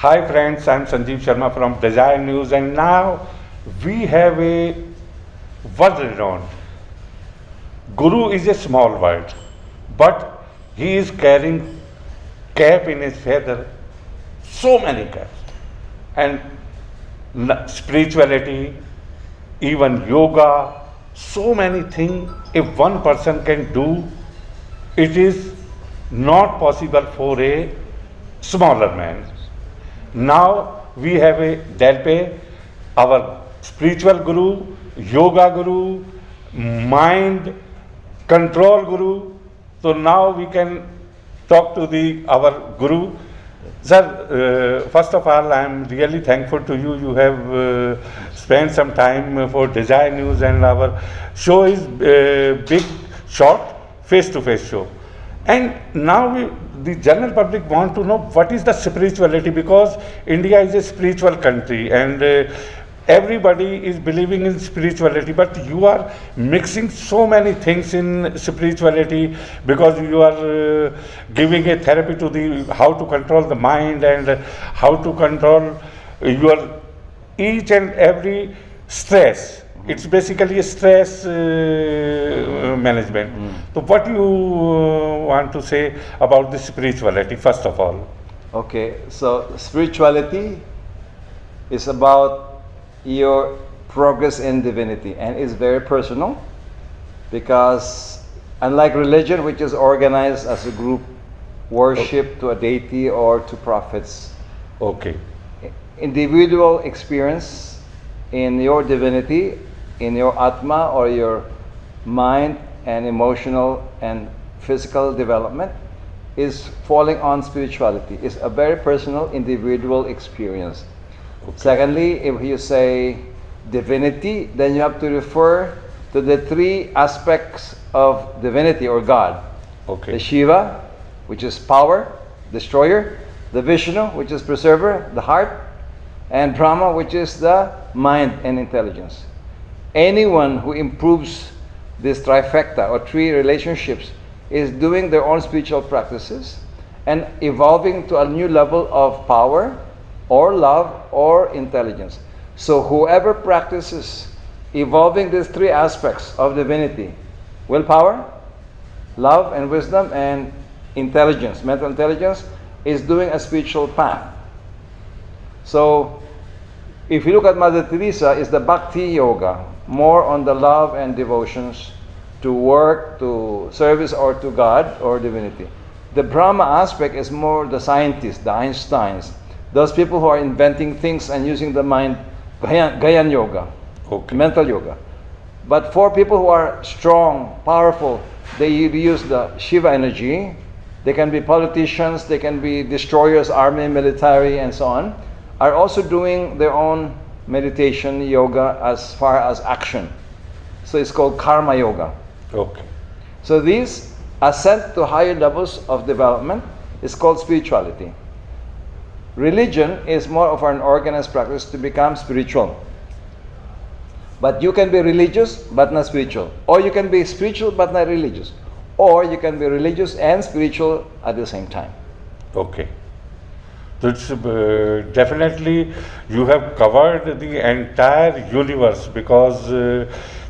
Hi friends, I'm Sanjeev Sharma from Dzire News, and now we have a world renowned. Guru is a small word, but he is carrying cap in his feather, so many caps. And spirituality, even yoga, so many things if one person can do, it is not possible for a smaller man. Now we have a Delpe, our spiritual guru, yoga guru, mind control guru. So now we can talk to our guru. Sir, first of all, I am really thankful to you. You have spent some time for Dzire News, and our show is big, short, face-to-face show. And now the general public want to know what is the spirituality, because India is a spiritual country and everybody is believing in spirituality, but you are mixing so many things in spirituality, because you are giving a therapy to how to control the mind and how to control your each and every stress. It's basically a stress management. So what you want to say about the spirituality, first of all? Okay, so spirituality is about your progress in divinity, and it's very personal, because unlike religion, which is organized as a group worship to a deity or to prophets, okay, individual experience in your divinity, in your atma or your mind and emotional and physical development is falling on spirituality. It's a very personal, individual experience. Okay. Secondly, if you say divinity, then you have to refer to the three aspects of divinity or God. Okay. The Shiva, which is power, destroyer; the Vishnu, which is preserver, the heart; and Brahma, which is the mind and intelligence. Anyone who improves this trifecta or three relationships is doing their own spiritual practices and evolving to a new level of power or love or intelligence. So whoever practices evolving these three aspects of divinity, willpower, love and wisdom, and intelligence, mental intelligence, is doing a spiritual path. So if you look at Mother Teresa, is the Bhakti Yoga, more on the love and devotions to work, to service, or to God or divinity. The Brahma aspect is more the scientists, the Einsteins, those people who are inventing things and using the mind, Gyan Yoga, okay, mental yoga. But for people who are strong, powerful, they use the Shiva energy. They can be politicians, they can be destroyers, army, military, and so on, are also doing their own meditation, yoga, as far as action. So it's called karma yoga. Okay. So these ascent to higher levels of development is called spirituality. Religion is more of an organized practice to become spiritual. But you can be religious but not spiritual. Or you can be spiritual but not religious. Or you can be religious and spiritual at the same time. Okay. So it's definitely you have covered the entire universe, because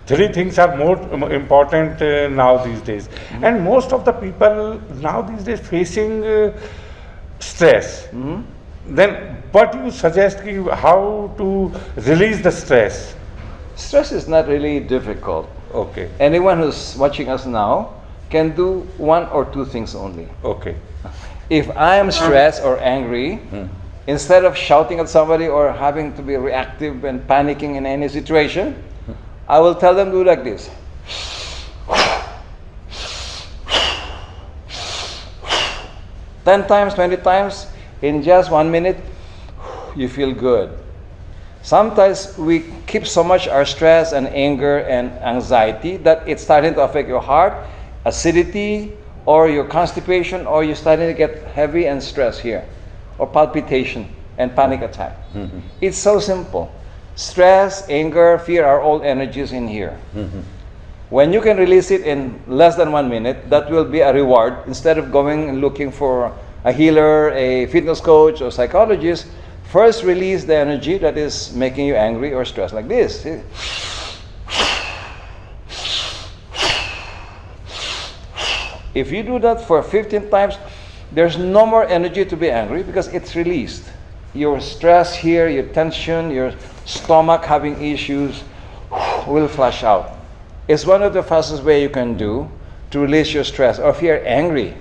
three things are more important now these days. Mm-hmm. And most of the people now these days facing stress. Mm-hmm. Then what you suggest, how to release the stress? Stress is not really difficult. Okay. Anyone who's watching us now can do one or two things only. Okay. If I am stressed or angry, instead of shouting at somebody or having to be reactive and panicking in any situation, I will tell them do like this. 10 times, 20 times, in just 1 minute, you feel good. Sometimes we keep so much our stress and anger and anxiety that it's starting to affect your heart, acidity, or your constipation, or you're starting to get heavy and stress here, or palpitation and panic attack. Mm-hmm. It's so simple. Stress, anger, fear are all energies in here. Mm-hmm. When you can release it in less than 1 minute, that will be a reward instead of going and looking for a healer, a fitness coach, or psychologist, first release the energy that is making you angry or stressed, like this. See? If you do that for 15 times, there's no more energy to be angry because it's released. Your stress here, your tension, your stomach having issues will flush out. It's one of the fastest way you can do to release your stress. Or if you're angry,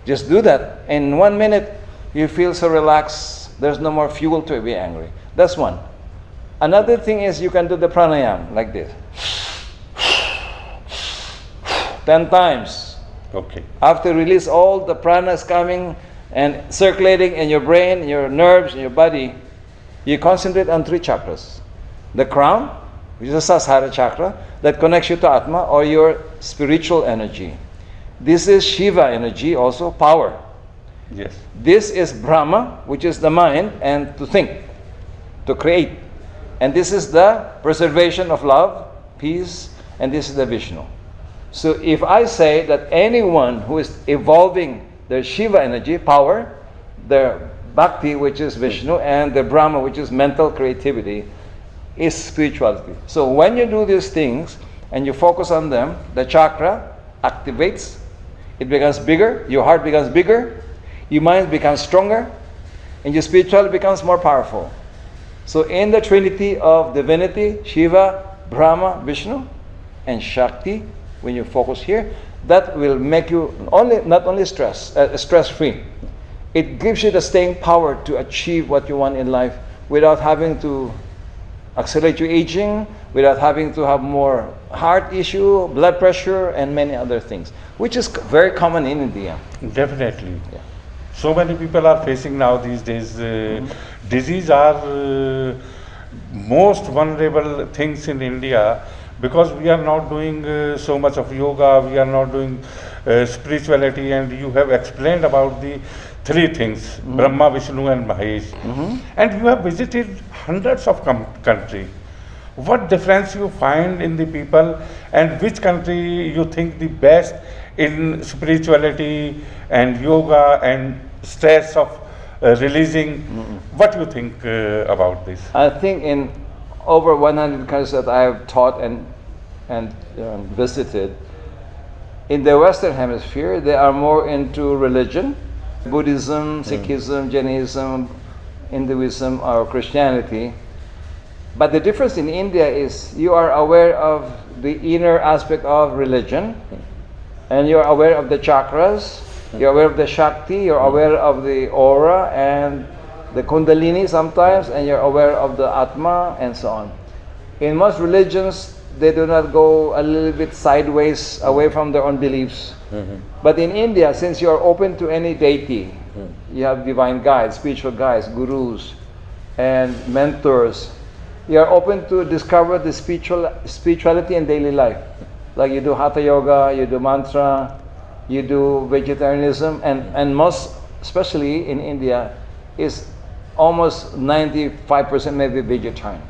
just do that. In 1 minute, you feel so relaxed. There's no more fuel to be angry. That's one. Another thing is you can do the pranayama like this. 10 times. Okay. After release all the pranas coming and circulating in your brain, in your nerves, in your body, you concentrate on 3 chakras. The crown, which is the Sahasrara chakra, that connects you to Atma or your spiritual energy. This is Shiva energy, also power. Yes. This is Brahma, which is the mind and to think, to create. And this is the preservation of love, peace, and this is the Vishnu. So if I say that anyone who is evolving their Shiva energy, power, their Bhakti, which is Vishnu, and the Brahma, which is mental creativity, is spirituality. So when you do these things and you focus on them, the chakra activates, it becomes bigger, your heart becomes bigger, your mind becomes stronger, and your spirituality becomes more powerful. So in the Trinity of divinity, Shiva, Brahma, Vishnu, and Shakti, when you focus here, that will make you not only stress-free. It gives you the staying power to achieve what you want in life without having to accelerate your aging, without having to have more heart issue, blood pressure, and many other things, which is very common in India. Definitely. Yeah. So many people are facing now these days. Disease are most vulnerable things in India because we are not doing so much of yoga, we are not doing spirituality, and you have explained about the 3 things, Brahma, Vishnu and Mahesh. And you have visited hundreds of countries. What difference you find in the people, and which country you think the best in spirituality and yoga and stress of releasing? What you think about this? I think in over 100 countries that I have taught and visited, in the Western Hemisphere, they are more into religion, Buddhism, Sikhism, Jainism, Hinduism, or Christianity. But the difference in India is you are aware of the inner aspect of religion, and you're aware of the chakras, you're aware of the Shakti, you're aware of the aura and the Kundalini sometimes, and you're aware of the Atma, and so on. In most religions, they do not go a little bit sideways away from their own beliefs. But in India, since you are open to any deity, you have divine guides, spiritual guides, gurus, and mentors. You are open to discover the spirituality in daily life. Like you do Hatha Yoga, you do mantra, you do vegetarianism, and most, especially in India, is almost 95% maybe vegetarian,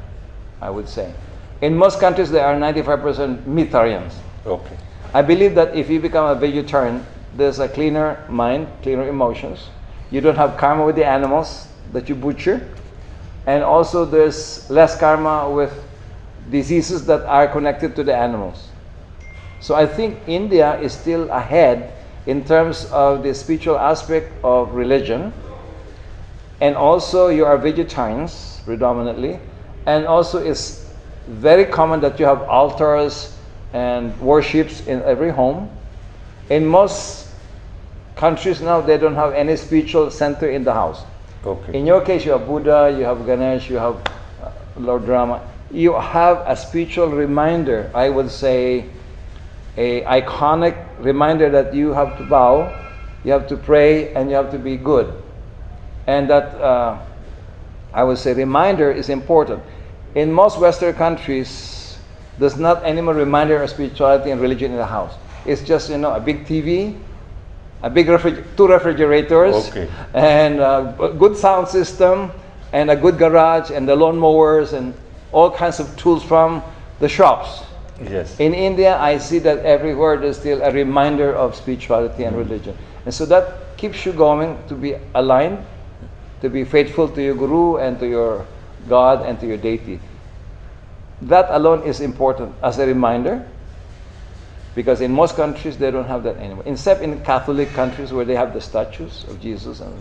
I would say. In most countries, there are 95% meatarians. Okay. I believe that if you become a vegetarian, there's a cleaner mind, cleaner emotions. You don't have karma with the animals that you butcher. And also there's less karma with diseases that are connected to the animals. So I think India is still ahead in terms of the spiritual aspect of religion. And also you are vegetarians predominantly. And also it's very common that you have altars and worships in every home. In most countries now, they don't have any spiritual center in the house. Okay. In your case, you have Buddha, you have Ganesh, you have Lord Rama. You have a spiritual reminder, I would say, a iconic reminder that you have to bow, you have to pray, and you have to be good. And that, I would say, reminder is important. In most Western countries, there's not any more reminder of spirituality and religion in the house. It's just, a big TV, a big 2 refrigerators, Okay. and a good sound system, and a good garage, and the lawn mowers, and all kinds of tools from the shops. Yes. In India, I see that everywhere there's still a reminder of spirituality and religion. And so that keeps you going to be aligned, to be faithful to your guru and to your God and to your deity. That alone is important as a reminder, because in most countries they don't have that anymore, except in Catholic countries where they have the statues of Jesus, and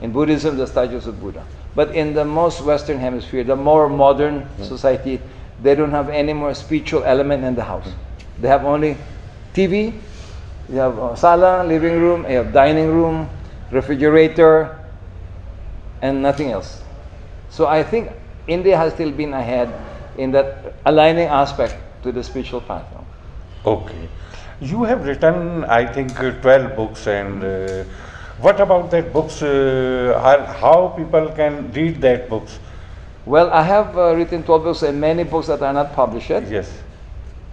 in Buddhism the statues of Buddha. But in the most Western hemisphere, the more modern society, they don't have any more spiritual element in the house. They have only TV, you have a sala, living room, you have dining room, refrigerator, and nothing else. So I think India has still been ahead in that aligning aspect to the spiritual path. Okay. You have written, I think, 12 books, and what about that books? How people can read that books? Well, I have written 12 books and many books that are not published yet. Yes.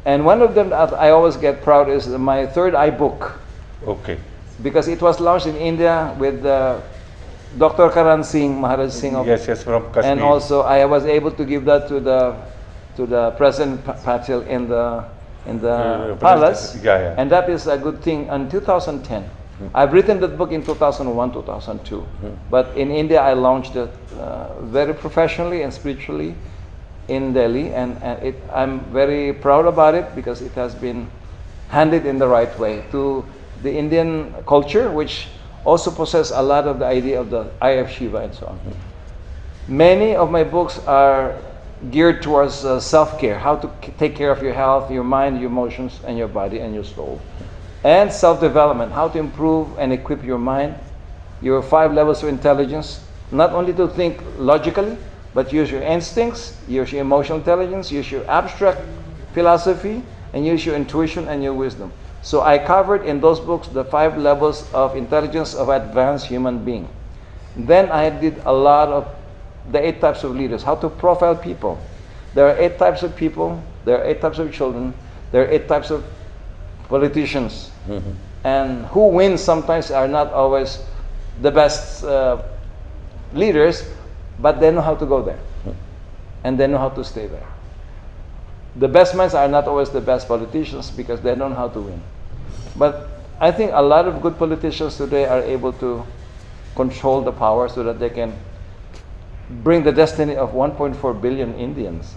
And one of them that I always get proud is my third eye book, Okay. because it was launched in India with Dr. Karan Singh, Maharaj Singh of, Yes, from Kashmir. and also I was able to give that to the President Patil in the palace, yeah. and that is a good thing. In 2010, I've written that book in 2001, 2002, but in India I launched it very professionally and spiritually in Delhi, and I'm very proud about it because it has been handled in the right way to the Indian culture, which also possess a lot of the idea of the eye of Shiva and so on. Many of my books are geared towards self-care, how to take care of your health, your mind, your emotions, and your body and your soul. And self-development, how to improve and equip your mind, your 5 levels of intelligence, not only to think logically, but use your instincts, use your emotional intelligence, use your abstract philosophy, and use your intuition and your wisdom. So I covered in those books the 5 levels of intelligence of advanced human being. Then I did a lot of the 8 types of leaders, how to profile people. There are 8 types of people, there are 8 types of children, there are 8 types of politicians. And who wins sometimes are not always the best leaders, but they know how to go there. And they know how to stay there. The best minds are not always the best politicians because they don't know how to win. But I think a lot of good politicians today are able to control the power so that they can bring the destiny of 1.4 billion Indians.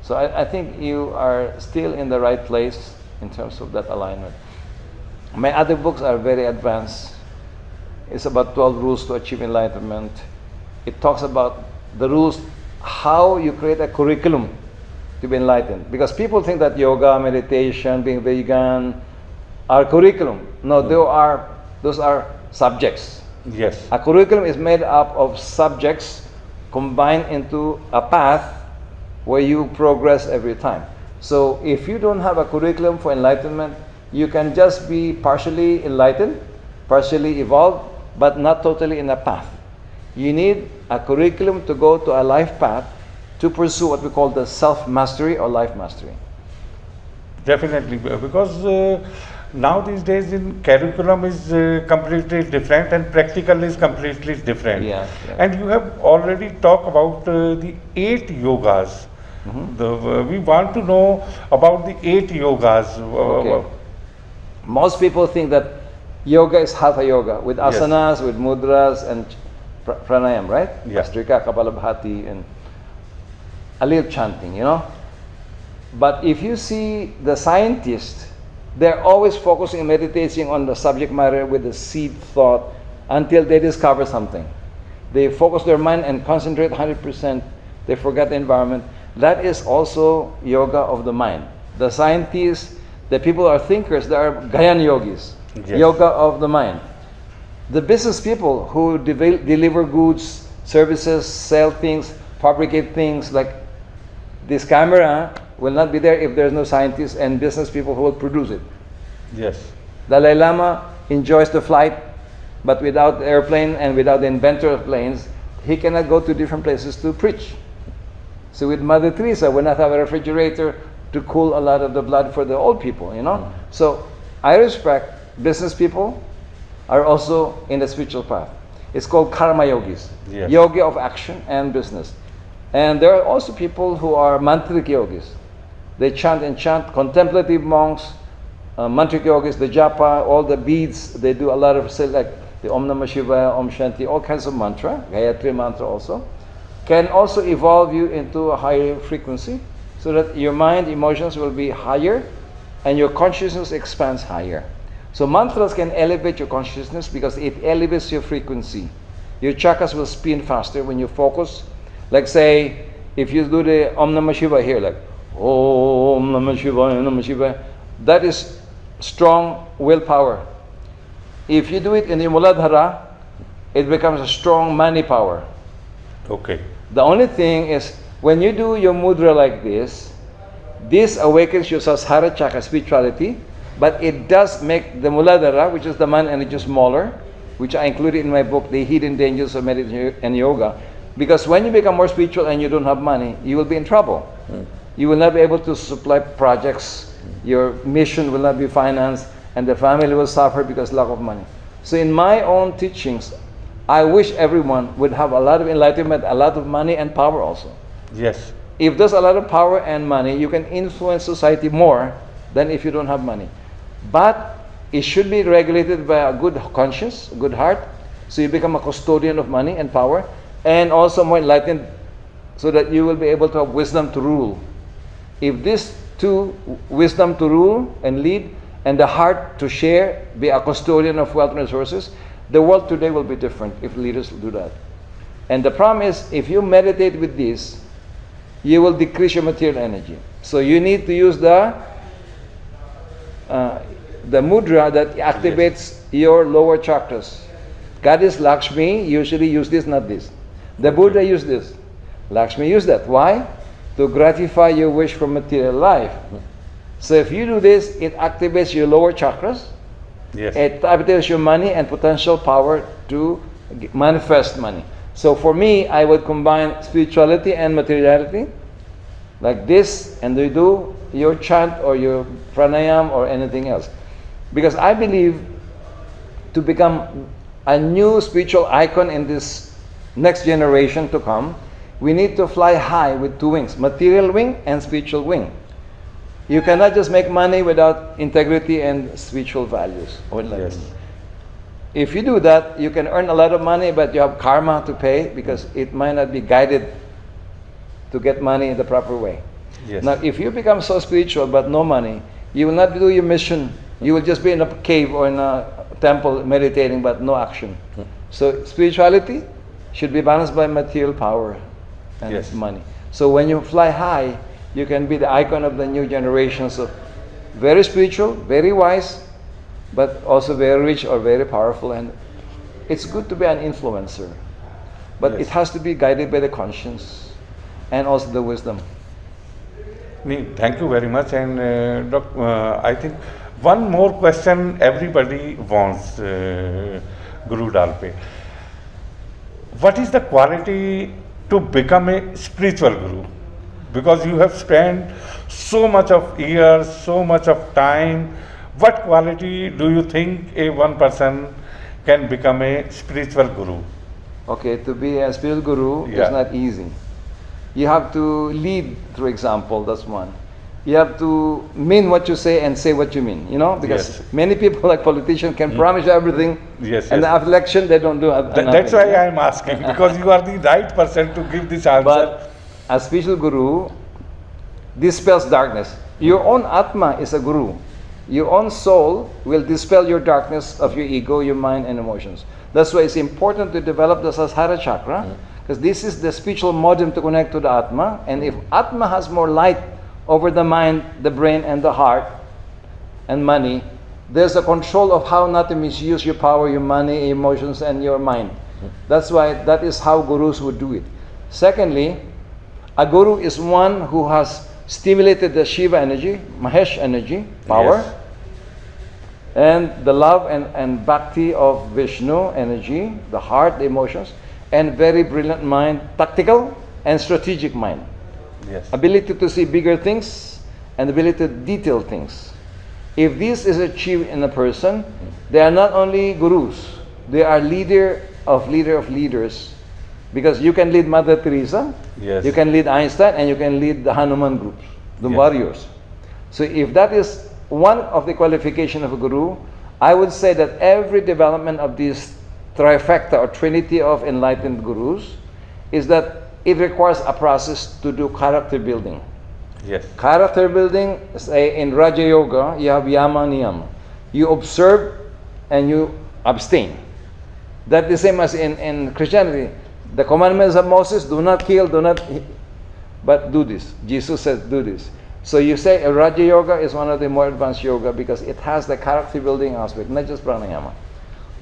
So I think you are still in the right place in terms of that alignment. My other books are very advanced. It's about 12 rules to achieve enlightenment. It talks about the rules, how you create a curriculum to be enlightened. Because people think that yoga, meditation, being vegan are curriculum. No, those are subjects. Yes. A curriculum is made up of subjects combined into a path where you progress every time. So if you don't have a curriculum for enlightenment, you can just be partially enlightened, partially evolved, but not totally in a path. You need a curriculum to go to a life path to pursue what we call the self-mastery or life mastery. Definitely, because now these days in curriculum is completely different and practical is completely different. Yes. And you have already talked about the 8 yogas. We want to know about the 8 yogas. Okay. Most people think that yoga is hatha yoga with asanas, with mudras and pranayam, right? Yes. Astrika, Kapalabhati, and a little chanting, you know. But if you see the scientists, they're always focusing and meditating on the subject matter with the seed thought until they discover something. They focus their mind and concentrate 100%. They forget the environment. That is also yoga of the mind. The scientists, the people who are thinkers, they are Gyan yogis, yoga of the mind. The business people who deliver goods, services, sell things, fabricate things, like this camera will not be there if there's no scientists and business people who will produce it. Yes. Dalai Lama enjoys the flight, but without the airplane and without the inventor of planes, he cannot go to different places to preach. So with Mother Teresa, we not have a refrigerator to cool a lot of the blood for the old people, you know. So I respect business people are also in the spiritual path. It's called karma yogis, yoga of action and business. And there are also people who are mantric yogis. They chant and chant, contemplative monks, mantric yogis, the japa, all the beads. They do a lot of the Om Namah Shivaya, Om Shanti, all kinds of mantra, Gayatri mantra also, can also evolve you into a higher frequency so that your mind, emotions will be higher and your consciousness expands higher. So mantras can elevate your consciousness because it elevates your frequency. Your chakras will spin faster when you focus. Like say, if you do the Om Namah Shivaya here, like Om Namah Shivaya, Namah Shivaya, that is strong willpower. If you do it in the Muladhara, it becomes a strong mani power. Okay. The only thing is, when you do your mudra like this awakens your Sahasrara chakra spirituality, but it does make the Muladhara, which is the man energy, smaller, which I included in my book, The Hidden Dangers of Meditation and Yoga. Because when you become more spiritual and you don't have money, you will be in trouble. You will not be able to supply projects, your mission will not be financed, and the family will suffer because lack of money. So in my own teachings, I wish everyone would have a lot of enlightenment, a lot of money and power also. Yes. If there's a lot of power and money, you can influence society more than if you don't have money. But it should be regulated by a good conscience, a good heart, so you become a custodian of money and power, and also more enlightened, so that you will be able to have wisdom to rule. If these two, wisdom to rule and lead, and the heart to share, be a custodian of wealth and resources, the world today will be different if leaders do that. And the problem is, if you meditate with this, you will decrease your material energy. So you need to use the mudra that activates your lower chakras. Goddess Lakshmi usually use this, not this. The Buddha used this. Lakshmi used that. Why? To gratify your wish for material life. So if you do this, it activates your lower chakras. Yes. It activates your money and potential power to manifest money. So for me, I would combine spirituality and materiality, like this, and you do your chant or your pranayam or anything else. Because I believe to become a new spiritual icon in this next generation to come, we need to fly high with two wings, material wing and spiritual wing. You cannot just make money without integrity and spiritual values. Yes. If you do that, you can earn a lot of money, but you have karma to pay because it might not be guided to get money in the proper way. Yes. Now, if you become so spiritual but no money, you will not do your mission. You will just be in a cave or in a temple meditating but no action. So spirituality should be balanced by material power and Yes. money. So when you fly high, you can be the icon of the new generations of very spiritual, very wise, but also very rich or very powerful. And it's good to be an influencer, but Yes. it has to be guided by the conscience and also the wisdom. Thank you very much. And I think one more question everybody wants, Guru Dalpe. What is the quality to become a spiritual guru? Because you have spent so much of years, so much of time. What quality do you think a one person can become a spiritual guru? Okay, to be a spiritual guru Yeah. is not easy. You have to lead through example, that's one. You have to mean what you say and say what you mean, you know, because Yes. many people like politicians can promise you everything, Yes, and yes. after election they don't do nothing. That's why I am asking, because you are the right person to give this answer. But a spiritual guru dispels darkness. Your own Atma is a guru. Your own soul will dispel your darkness of your ego, your mind, and emotions. That's why it's important to develop the Sahasrara chakra, because this is the spiritual modem to connect to the Atma. And if Atma has more light over the mind, the brain, and the heart, and money, there's a control of how not to misuse your power, your money, emotions, and your mind. That's why that is how gurus would do it. Secondly, a guru is one who has stimulated the Shiva energy, Mahesh energy, power, Yes. and the love and bhakti of Vishnu energy, the heart, the emotions, and very brilliant mind, tactical and strategic mind. Yes. Ability to see bigger things and ability to detail things. If this is achieved in a person, they are not only gurus, they are leader of leaders. Because you can lead Mother Teresa, Yes. you can lead Einstein, and you can lead the Hanuman groups, the Yes. warriors. So if that is one of the qualifications of a guru, I would say that every development of these trifecta or trinity of enlightened gurus is that it requires a process to do character building. Yes. Character building, say in Raja Yoga, you have yama niyama. You observe and you abstain. That's the same as in Christianity. The commandments of Moses, do not kill, do not, but do this. Jesus said, do this. So you say Raja Yoga is one of the more advanced yoga because it has the character building aspect, not just pranayama.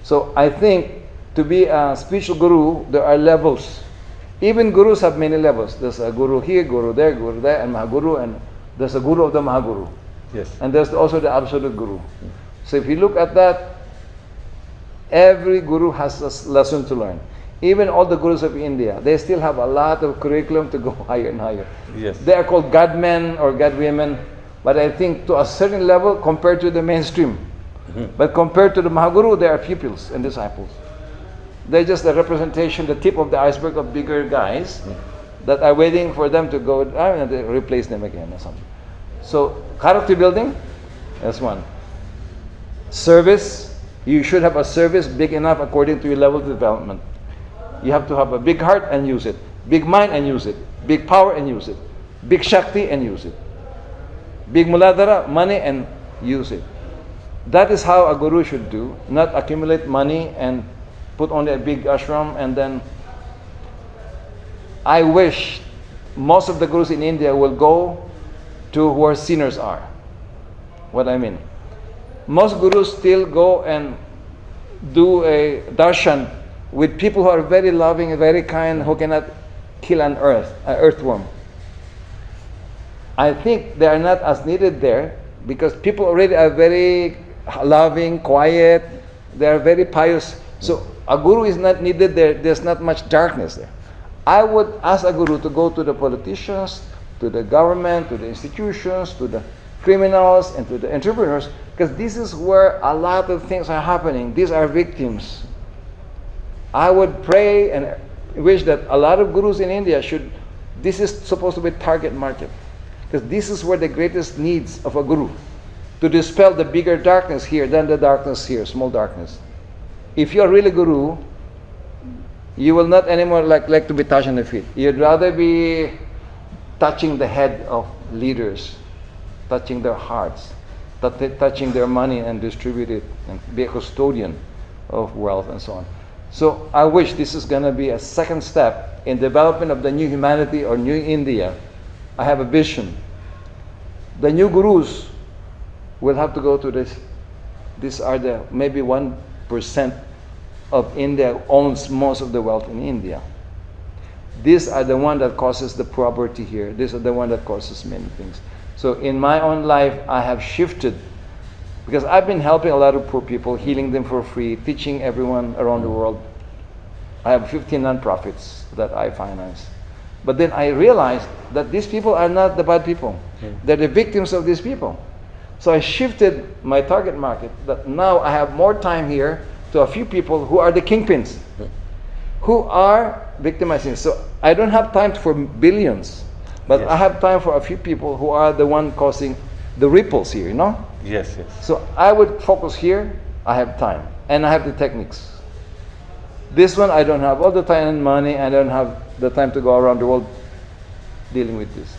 So I think to be a spiritual guru, there are levels. Even gurus have many levels. There's a guru here, guru there, and mahaguru, and there's a guru of the mahaguru. Yes. And there's also the absolute guru. So if you look at that, every guru has a lesson to learn. Even all the gurus of India, they still have a lot of curriculum to go higher and higher. Yes. They are called godmen or godwomen, but I think to a certain level compared to the mainstream. But compared to the mahaguru, they are pupils and disciples. They're just a representation, the tip of the iceberg of bigger guys that are waiting for them to go, they replace them again or something. So character building, that's one. Service, you should have a service big enough according to your level of development. You have to have a big heart and use it, big mind and use it, big power and use it, big shakti and use it, big muladhara, money and use it. That is how a guru should do, not accumulate money and put only a big ashram and then. I wish most of the gurus in India will go to where sinners are. What I mean, most gurus still go and do a darshan with people who are very loving and very kind, who cannot kill an earthworm. I think they are not as needed there because people already are very loving, quiet, they are very pious. So a guru is not needed there, there's not much darkness there. I would ask a guru to go to the politicians, to the government, to the institutions, to the criminals, and to the entrepreneurs, because this is where a lot of things are happening. These are victims. I would pray and wish that a lot of gurus in India should, this is supposed to be target market, because this is where the greatest needs of a guru, to dispel the bigger darkness here than the darkness here, small darkness. If you're really guru, you will not anymore like to be touching the feet. You'd rather be touching the head of leaders, touching their hearts, touching their money and distribute it, and be a custodian of wealth and so on. So I wish this is going to be a second step in development of the new humanity or new India. I have a vision. The new gurus will have to go to this. These are the maybe 1% of India owns most of the wealth in India. These are the one that causes the poverty here. These are the one that causes many things. So in my own life, I have shifted, because I've been helping a lot of poor people, healing them for free, teaching everyone around the world. I have 15 non-profits that I finance. But then I realized that these people are not the bad people. They're the victims of these people. So I shifted my target market, that now I have more time here to a few people who are the kingpins, who are victimizing. So I don't have time for billions, but yes. I have time for a few people who are the one causing the ripples here, you know? Yes, yes. So I would focus here, I have time, and I have the techniques. This one I don't have all the time and money, I don't have the time to go around the world dealing with this.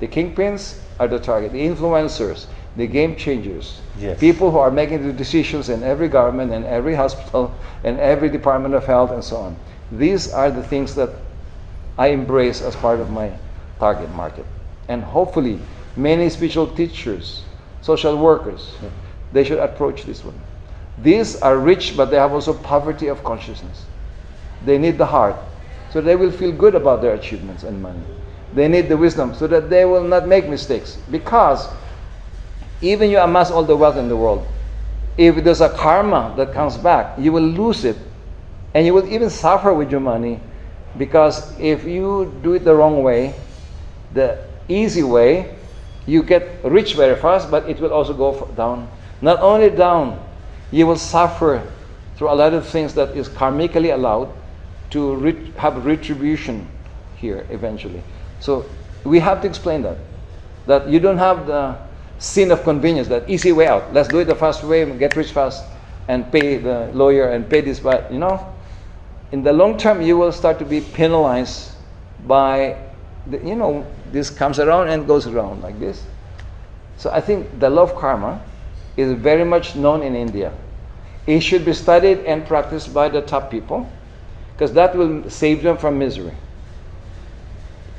The kingpins are the target, the influencers, the game changers, yes. People who are making the decisions in every government and every hospital and every department of health and so on. These are the things that I embrace as part of my target market. And hopefully many spiritual teachers, social workers, they should approach this one. These are rich, but they have also poverty of consciousness. They need the heart, so they will feel good about their achievements and money. They need the wisdom, so that they will not make mistakes. Because even you amass all the wealth in the world, if there's a karma that comes back, you will lose it. And you will even suffer with your money, because if you do it the wrong way, the easy way, you get rich very fast, but it will also go down. Not only down, you will suffer through a lot of things that is karmically allowed to have retribution here eventually. So we have to explain that you don't have the sin of convenience, that easy way out. Let's do it the fast way and get rich fast. and pay the lawyer and pay this, but you know, in the long term, you will start to be penalized by, you know, this comes around and goes around like this. So I think the law of karma is very much known in India. It should be studied and practiced by the top people, because that will save them from misery.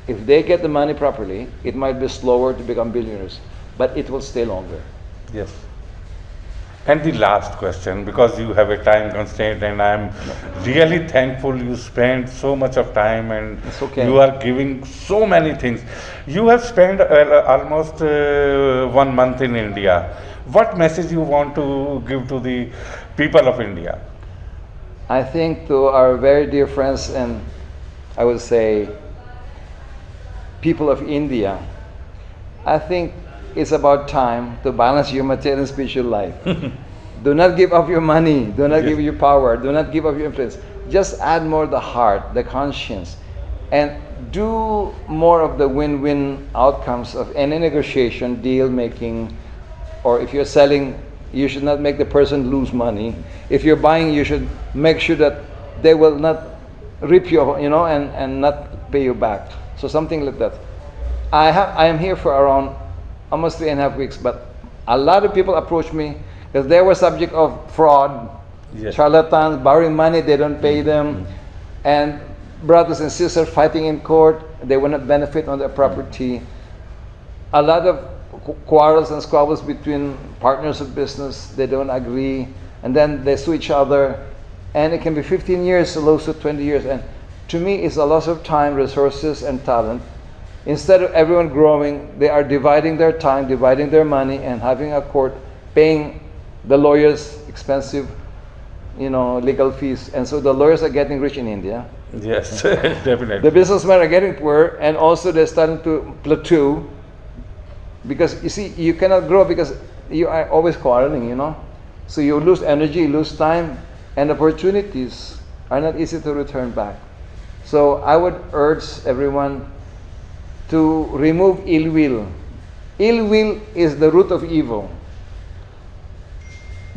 If they get the money properly, it might be slower to become billionaires, but it will stay longer. Yes. And the last question, because you have a time constraint, and I'm really thankful you spent so much of time, and It's okay. you are giving so many things. You have spent almost 1 month in India. What message you want to give to the people of India? I think to our very dear friends, and I would say people of India, I think it's about time to balance your material and spiritual life. Do not give up your money. Do not give your power. Do not give up your influence. Just add more the heart, the conscience, and do more of the win-win outcomes of any negotiation, deal making, or if you're selling, you should not make the person lose money. If you're buying, you should make sure that they will not rip you, you know, and not pay you back. So something like that. I am here for around almost 3.5 weeks, but a lot of people approach me because they were subject of fraud, Yes. charlatans, borrowing money, they don't pay them, and brothers and sisters fighting in court, they will not benefit on their property. A lot of quarrels and squabbles between partners of business, they don't agree, and then they sue each other, and it can be 15 years, a lawsuit 20 years, and to me it's a loss of time, resources, and talent. Instead of everyone growing, they are dividing their time, dividing their money, and having a court, paying the lawyers expensive, you know, legal fees. And so the lawyers are getting rich in India. Yes, definitely. The businessmen are getting poor, and also they're starting to plateau. Because you see, you cannot grow because you are always quarreling, you know. So you lose energy, you lose time, and opportunities are not easy to return back. So I would urge everyone to remove ill will. Ill will is the root of evil.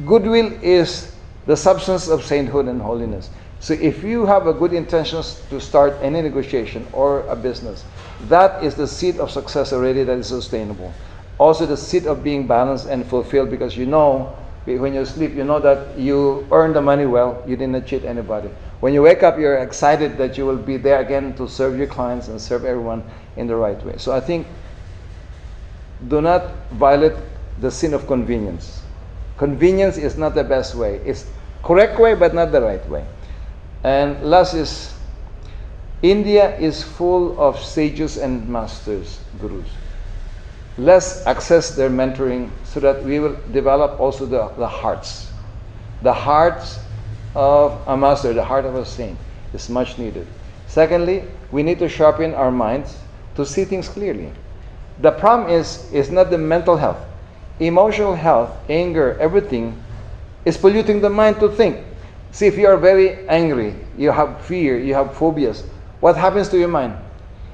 Goodwill is the substance of sainthood and holiness. So if you have a good intentions to start any negotiation or a business, that is the seed of success already that is sustainable. Also the seed of being balanced and fulfilled, because you know, when you sleep, you know that you earned the money well, you didn't cheat anybody. When you wake up, you're excited that you will be there again to serve your clients and serve everyone in the right way. So I think, do not violate the sin of convenience. Convenience is not the best way. It's correct way, but not the right way. And last is, India is full of sages and masters, gurus. Let's access their mentoring so that we will develop also the hearts. The hearts of a master, the heart of a saint is much needed. Secondly, we need to sharpen our minds to see things clearly. The problem is not the mental health. Emotional health, anger, everything is polluting the mind to think. See, if you are very angry, you have fear, you have phobias, what happens to your mind?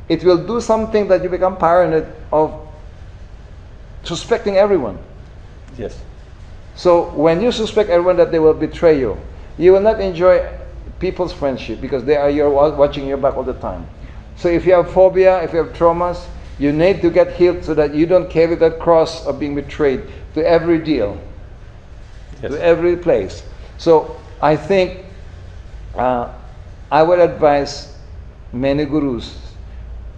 It will do something that you become paranoid of suspecting everyone. Yes. So when you suspect everyone that they will betray you, you will not enjoy people's friendship because they are watching your back all the time. So if you have phobia, if you have traumas, you need to get healed so that you don't carry that cross of being betrayed to every deal, Yes. to every place. So I think I would advise many gurus,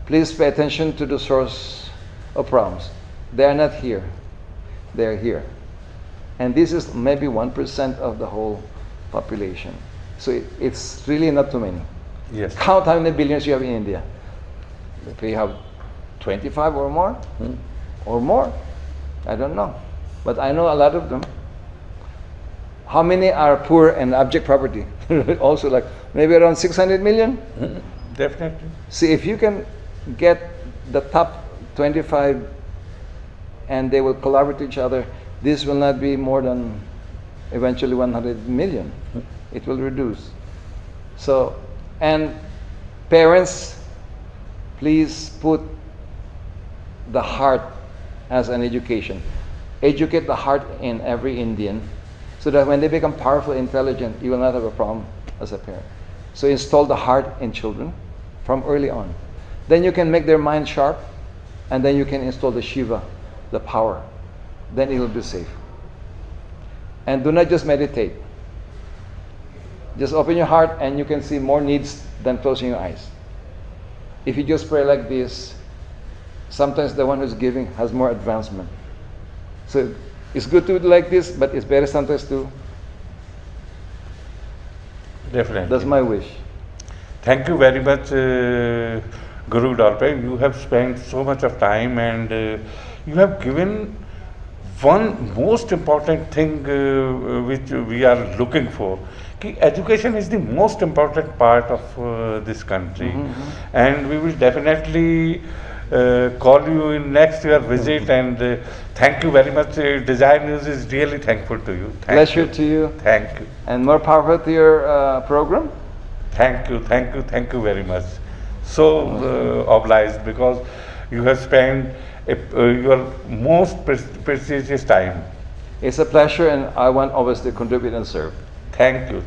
please pay attention to the source of problems. They are not here. They are here. And this is maybe 1% of the whole population. So it's really not too many. Yes. Count how many billions you have in India. If you have 25 or more, or more, I don't know. But I know a lot of them. How many are poor and abject poverty? Also like maybe around 600 million? Definitely. See, if you can get the top 25 and they will collaborate with each other, this will not be more than eventually 100 million. It will reduce. So, and parents, please put the heart as an education. Educate the heart in every Indian so that when they become powerful, intelligent, you will not have a problem as a parent. So install the heart in children from early on. Then you can make their mind sharp, and then you can install the Shiva, the power. Then it will be safe. And do not just meditate. Just open your heart and you can see more needs than closing your eyes. If you just pray like this, sometimes the one who's giving has more advancement. So it's good to do like this, but it's better sometimes to. Definitely. That's my wish. Thank you very much, Guru Dorpe. You have spent so much of time and you have given one most important thing which we are looking for. Ki education is the most important part of this country, and we will definitely call you in next year visit, and thank you very much. Dzire News is really thankful to you. Pleasure to you. Thank you. And more powerful to your program. Thank you very much. So obliged, because you have spent your most precious time. It's a pleasure, and I want always to contribute and serve. Thank you.